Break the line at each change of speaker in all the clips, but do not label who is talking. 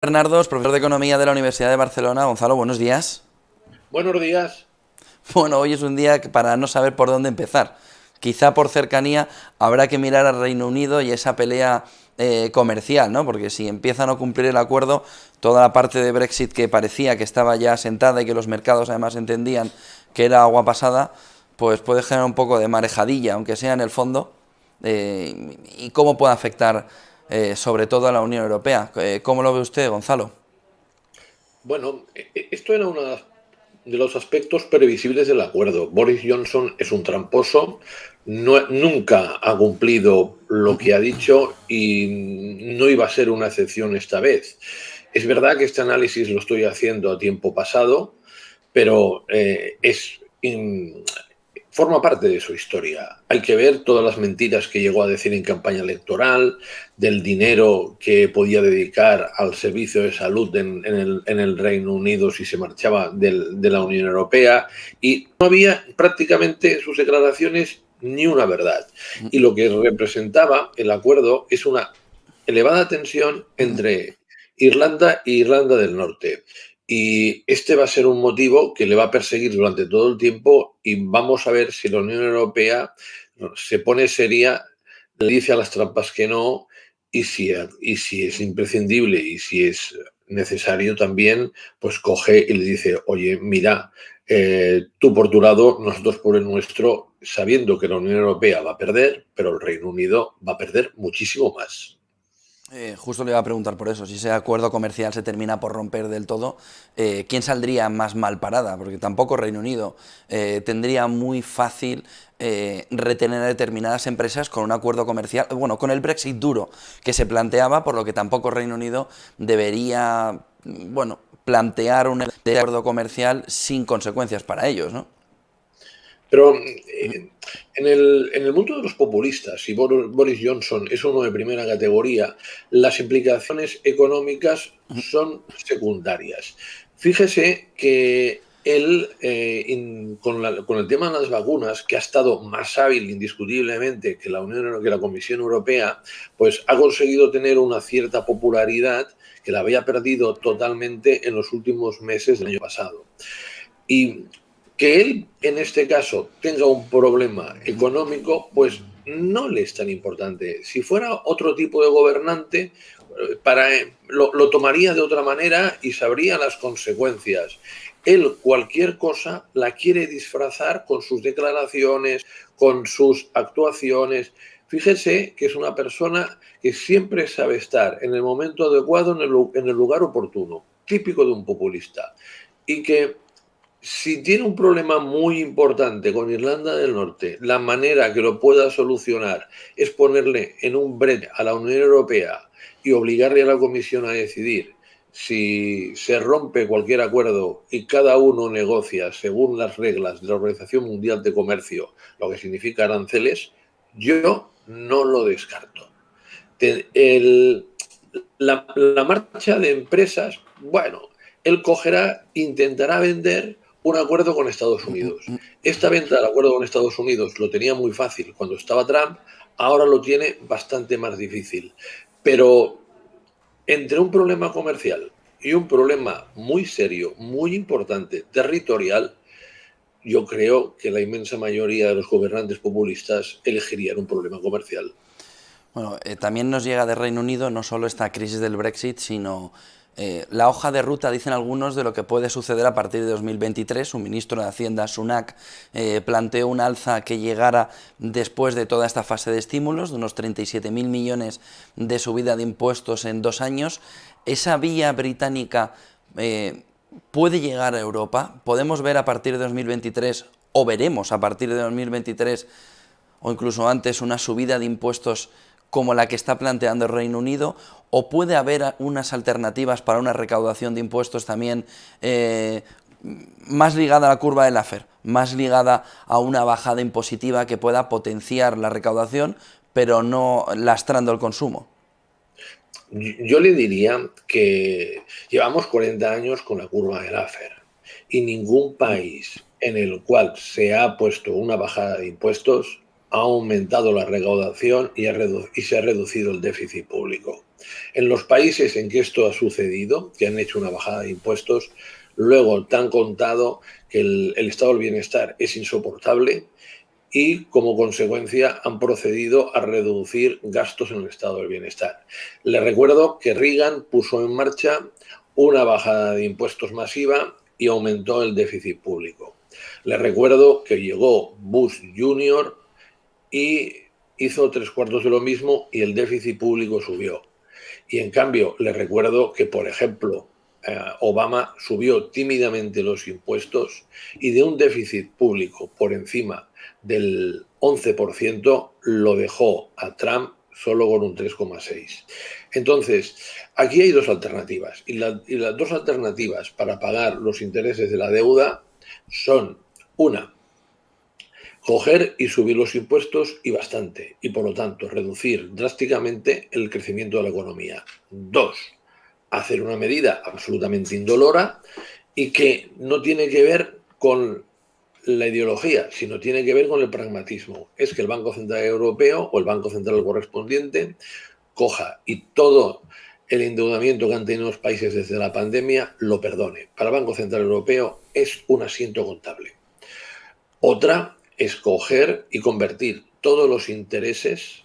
Bernardo, profesor de Economía de la Universidad de Barcelona. Gonzalo, buenos días.
Buenos días.
Bueno, hoy es un día para no saber por dónde empezar. Quizá por cercanía habrá que mirar al Reino Unido y esa pelea comercial, ¿no? Porque si empieza a no cumplir el acuerdo, toda la parte de Brexit que parecía que estaba ya sentada y que los mercados además entendían que era agua pasada, pues puede generar un poco de marejadilla, aunque sea en el fondo, y cómo puede afectar sobre todo a la Unión Europea. ¿Cómo lo ve usted, Gonzalo?
Bueno, esto era uno de los aspectos previsibles del acuerdo. Boris Johnson es un tramposo, nunca ha cumplido lo que ha dicho y no iba a ser una excepción esta vez. Es verdad que este análisis lo estoy haciendo a tiempo pasado, pero forma parte de su historia. Hay que ver todas las mentiras que llegó a decir en campaña electoral, del dinero que podía dedicar al servicio de salud en el Reino Unido si se marchaba de la Unión Europea, y no había prácticamente sus declaraciones ni una verdad. Y lo que representaba el acuerdo es una elevada tensión entre Irlanda e Irlanda del Norte. Y este va a ser un motivo que le va a perseguir durante todo el tiempo, y vamos a ver si la Unión Europea se pone seria, le dice a las trampas que no, y si es imprescindible y si es necesario también, pues coge y le dice, oye, mira, tú por tu lado, nosotros por el nuestro, sabiendo que la Unión Europea va a perder, pero el Reino Unido va a perder muchísimo más.
Justo le iba a preguntar por eso, si ese acuerdo comercial se termina por romper del todo, ¿quién saldría más mal parada? Porque tampoco Reino Unido tendría muy fácil retener a determinadas empresas con un acuerdo comercial, bueno, con el Brexit duro que se planteaba, por lo que tampoco Reino Unido debería, bueno, plantear un acuerdo comercial sin consecuencias para ellos, ¿no?
Pero en el mundo de los populistas, y Boris Johnson es uno de primera categoría, las implicaciones económicas son secundarias. Fíjese que él, con el tema de las vacunas, que ha estado más hábil indiscutiblemente que que la Comisión Europea, pues ha conseguido tener una cierta popularidad que la había perdido totalmente en los últimos meses del año pasado. Y que él, en este caso, tenga un problema económico, pues no le es tan importante. Si fuera otro tipo de gobernante, lo tomaría de otra manera y sabría las consecuencias. Él cualquier cosa la quiere disfrazar con sus declaraciones, con sus actuaciones. Fíjese que es una persona que siempre sabe estar en el momento adecuado, en el lugar oportuno, típico de un populista. Y que si tiene un problema muy importante con Irlanda del Norte, la manera que lo pueda solucionar es ponerle en un brete a la Unión Europea y obligarle a la Comisión a decidir si se rompe cualquier acuerdo y cada uno negocia según las reglas de la Organización Mundial de Comercio, lo que significa aranceles, yo no lo descarto. El, la marcha de empresas, bueno, él cogerá, intentará vender un acuerdo con Estados Unidos. Esta venta del acuerdo con Estados Unidos lo tenía muy fácil cuando estaba Trump, ahora lo tiene bastante más difícil. Pero entre un problema comercial y un problema muy serio, muy importante, territorial, yo creo que la inmensa mayoría de los gobernantes populistas elegirían un problema comercial.
Bueno, también nos llega de Reino Unido no solo esta crisis del Brexit, sino la hoja de ruta, dicen algunos, de lo que puede suceder a partir de 2023. Su ministro de Hacienda, Sunak, planteó un alza que llegara después de toda esta fase de estímulos, de unos 37.000 millones de subida de impuestos en 2 años. Esa vía británica puede llegar a Europa. Podemos ver a partir de 2023, o veremos a partir de 2023, o incluso antes, una subida de impuestos como la que está planteando el Reino Unido, o puede haber unas alternativas para una recaudación de impuestos también más ligada a la curva de Laffer, más ligada a una bajada impositiva que pueda potenciar la recaudación, pero no lastrando el consumo.
Yo le diría que llevamos 40 años con la curva de Laffer, y ningún país en el cual se ha puesto una bajada de impuestos ha aumentado la recaudación y se ha reducido el déficit público. En los países en que esto ha sucedido, que han hecho una bajada de impuestos, luego te han contado que el estado del bienestar es insoportable y, como consecuencia, han procedido a reducir gastos en el estado del bienestar. Les recuerdo que Reagan puso en marcha una bajada de impuestos masiva y aumentó el déficit público. Les recuerdo que llegó Bush Jr. y hizo 3/4 de lo mismo y el déficit público subió. Y en cambio, les recuerdo que, por ejemplo, Obama subió tímidamente los impuestos y de un déficit público por encima del 11% lo dejó a Trump solo con un 3,6%. Entonces, aquí hay dos alternativas. Y las dos alternativas para pagar los intereses de la deuda son: una, coger y subir los impuestos y bastante, y por lo tanto reducir drásticamente el crecimiento de la economía. Dos, hacer una medida absolutamente indolora y que no tiene que ver con la ideología, sino tiene que ver con el pragmatismo. Es que el Banco Central Europeo o el Banco Central correspondiente coja y todo el endeudamiento que han tenido los países desde la pandemia lo perdone. Para el Banco Central Europeo es un asiento contable. Otra es coger y convertir todos los intereses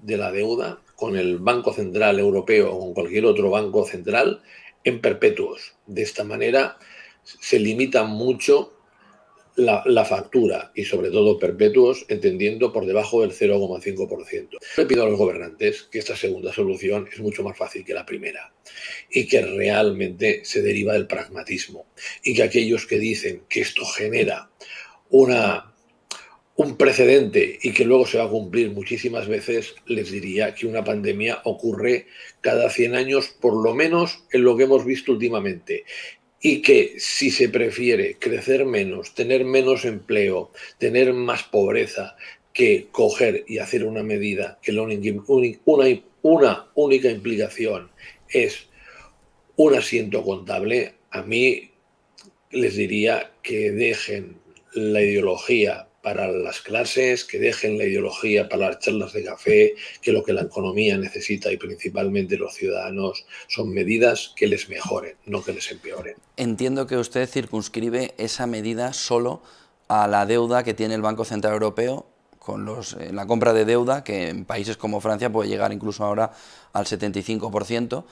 de la deuda con el Banco Central Europeo o con cualquier otro banco central en perpetuos. De esta manera se limita mucho la factura y sobre todo perpetuos, entendiendo por debajo del 0,5%. Le pido a los gobernantes que esta segunda solución es mucho más fácil que la primera y que realmente se deriva del pragmatismo y que aquellos que dicen que esto genera un precedente y que luego se va a cumplir muchísimas veces, les diría que una pandemia ocurre cada 100 años, por lo menos en lo que hemos visto últimamente. Y que si se prefiere crecer menos, tener menos empleo, tener más pobreza, que coger y hacer una medida que una única implicación es un asiento contable, a mí les diría que dejen la ideología para las clases, que dejen la ideología para las charlas de café, que lo que la economía necesita y principalmente los ciudadanos son medidas que les mejoren, no que les empeoren.
Entiendo que usted circunscribe esa medida solo a la deuda que tiene el Banco Central Europeo con la compra de deuda, que en países como Francia puede llegar incluso ahora al 75%,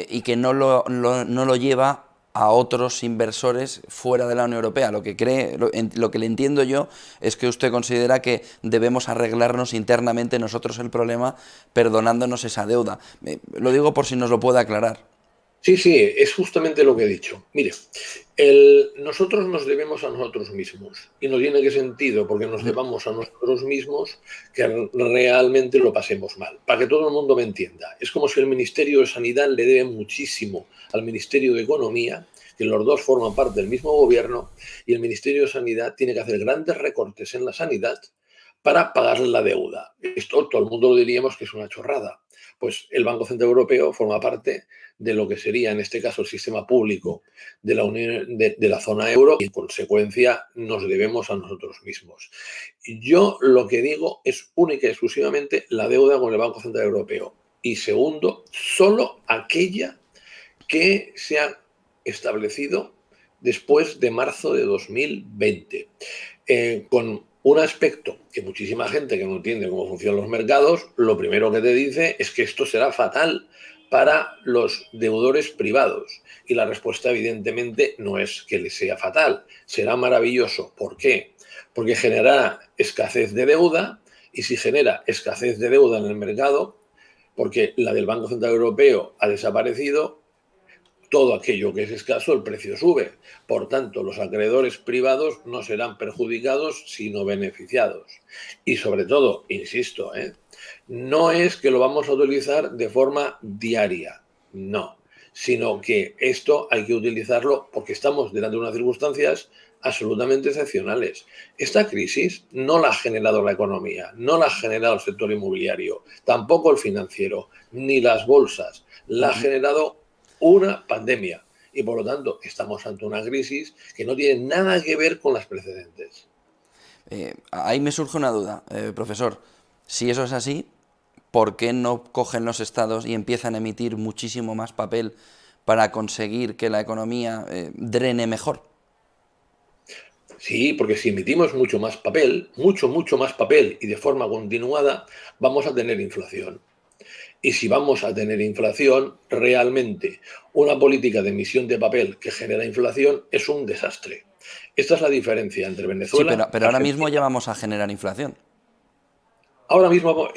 y que no lo lleva a otros inversores fuera de la Unión Europea. Lo que le entiendo yo es que usted considera que debemos arreglarnos internamente nosotros el problema perdonándonos esa deuda. Lo digo por si nos lo puede aclarar.
Sí, es justamente lo que he dicho. Mire, nosotros nos debemos a nosotros mismos y no tiene que sentido porque nos debamos a nosotros mismos que realmente lo pasemos mal. Para que todo el mundo me entienda, es como si el Ministerio de Sanidad le debe muchísimo al Ministerio de Economía, que los dos forman parte del mismo gobierno, y el Ministerio de Sanidad tiene que hacer grandes recortes en la sanidad para pagarle la deuda. Esto todo el mundo lo diríamos que es una chorrada. Pues el Banco Central Europeo forma parte de lo que sería, en este caso, el sistema público de la Unión, de la zona euro, y en consecuencia nos debemos a nosotros mismos. Yo lo que digo es única y exclusivamente la deuda con el Banco Central Europeo. Y segundo, solo aquella que se ha establecido después de marzo de 2020, con un aspecto que muchísima gente que no entiende cómo funcionan los mercados, lo primero que te dice es que esto será fatal para los deudores privados. Y la respuesta, evidentemente, no es que les sea fatal, será maravilloso. ¿Por qué? Porque generará escasez de deuda, y si genera escasez de deuda en el mercado, porque la del Banco Central Europeo ha desaparecido, todo aquello que es escaso, el precio sube. Por tanto, los acreedores privados no serán perjudicados, sino beneficiados. Y sobre todo, insisto, no es que lo vamos a utilizar de forma diaria, no, sino que esto hay que utilizarlo porque estamos delante de unas circunstancias absolutamente excepcionales. Esta crisis no la ha generado la economía, no la ha generado el sector inmobiliario, tampoco el financiero, ni las bolsas. La ha generado una pandemia y por lo tanto estamos ante una crisis que no tiene nada que ver con las precedentes.
Ahí me surge una duda, profesor. Si eso es así, ¿por qué no cogen los estados y empiezan a emitir muchísimo más papel para conseguir que la economía drene mejor?
Sí, porque si emitimos mucho más papel, mucho más papel y de forma continuada, vamos a tener inflación. Y si vamos a tener inflación, realmente una política de emisión de papel que genera inflación es un desastre. Esta es la diferencia entre
Sí,
Venezuela
pero
y
ahora mismo ya
Argentina.
vamos a generar inflación.
Ahora mismo,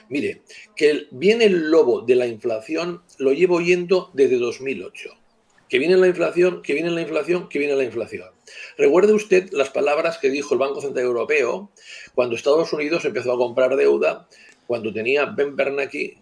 mire, que viene el lobo de la inflación, lo llevo oyendo desde 2008. Que viene la inflación, que viene la inflación, que viene la inflación. Recuerde usted las palabras que dijo el Banco Central Europeo cuando Estados Unidos empezó a comprar deuda, cuando tenía Ben Bernanke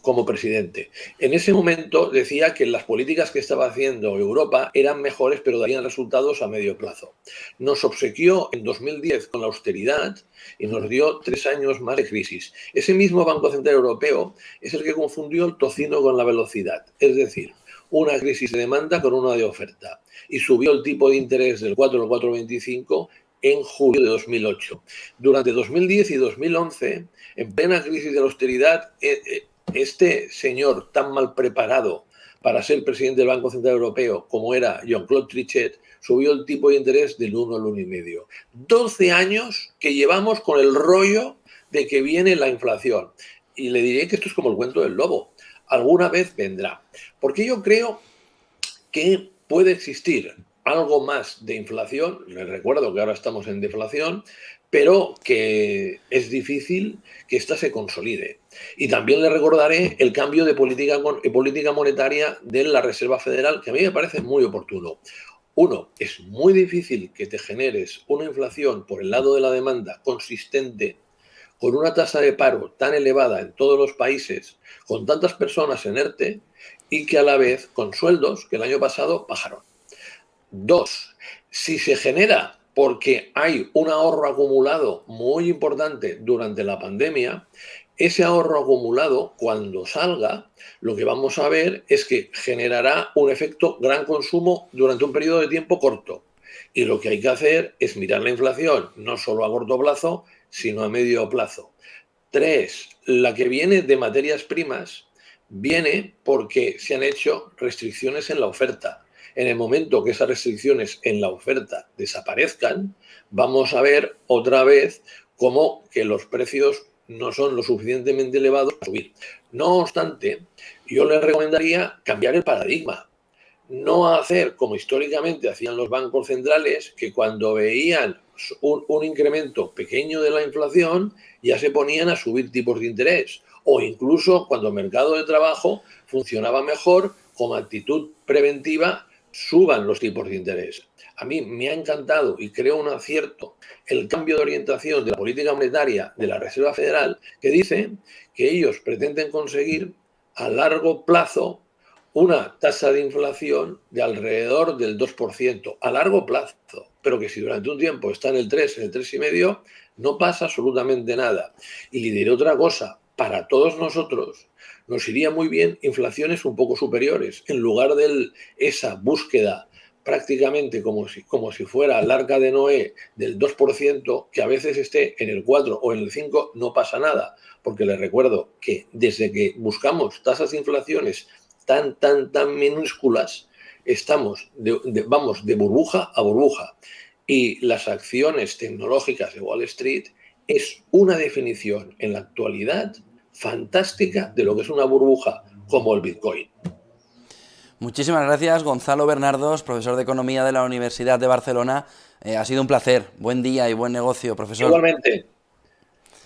como presidente. En ese momento decía que las políticas que estaba haciendo Europa eran mejores, pero darían resultados a medio plazo. Nos obsequió en 2010 con la austeridad y nos dio 3 años más de crisis. Ese mismo Banco Central Europeo es el que confundió el tocino con la velocidad, es decir, una crisis de demanda con una de oferta, y subió el tipo de interés del 4 al 4,25 en julio de 2008. Durante 2010 y 2011, en plena crisis de la austeridad, este señor tan mal preparado para ser presidente del Banco Central Europeo como era Jean-Claude Trichet, subió el tipo de interés del 1 al 1,5. 12 años que llevamos con el rollo de que viene la inflación. Y le diré que esto es como el cuento del lobo. Alguna vez vendrá. Porque yo creo que puede existir algo más de inflación. Les recuerdo que ahora estamos en deflación, pero que es difícil que ésta se consolide. Y también le recordaré el cambio de política monetaria de la Reserva Federal, que a mí me parece muy oportuno. Uno, es muy difícil que te generes una inflación por el lado de la demanda consistente con una tasa de paro tan elevada en todos los países, con tantas personas en ERTE y que a la vez con sueldos que el año pasado bajaron. Dos, si se genera porque hay un ahorro acumulado muy importante durante la pandemia, ese ahorro acumulado, cuando salga, lo que vamos a ver es que generará un efecto gran consumo durante un periodo de tiempo corto. Y lo que hay que hacer es mirar la inflación, no solo a corto plazo, sino a medio plazo. Tres, la que viene de materias primas viene porque se han hecho restricciones en la oferta. En el momento que esas restricciones en la oferta desaparezcan, vamos a ver otra vez cómo que los precios no son lo suficientemente elevados para subir. No obstante, yo les recomendaría cambiar el paradigma. No hacer como históricamente hacían los bancos centrales, que cuando veían un incremento pequeño de la inflación ya se ponían a subir tipos de interés, o incluso cuando el mercado de trabajo funcionaba mejor, como actitud preventiva suban los tipos de interés. A mí me ha encantado y creo un acierto el cambio de orientación de la política monetaria de la Reserva Federal, que dice que ellos pretenden conseguir a largo plazo una tasa de inflación de alrededor del 2% a largo plazo, pero que si durante un tiempo está en el 3, en el 3,5, no pasa absolutamente nada. Y le diré otra cosa, para todos nosotros nos iría muy bien inflaciones un poco superiores, en lugar de esa búsqueda prácticamente como si fuera el arca de Noé del 2%, que a veces esté en el 4 o en el 5, no pasa nada, porque les recuerdo que desde que buscamos tasas de inflaciones tan minúsculas, vamos de burbuja a burbuja. Y las acciones tecnológicas de Wall Street es una definición en la actualidad fantástica de lo que es una burbuja, como el Bitcoin.
Muchísimas gracias, Gonzalo Bernardos, profesor de Economía de la Universidad de Barcelona. Ha sido un placer. Buen día y buen negocio, profesor.
Igualmente.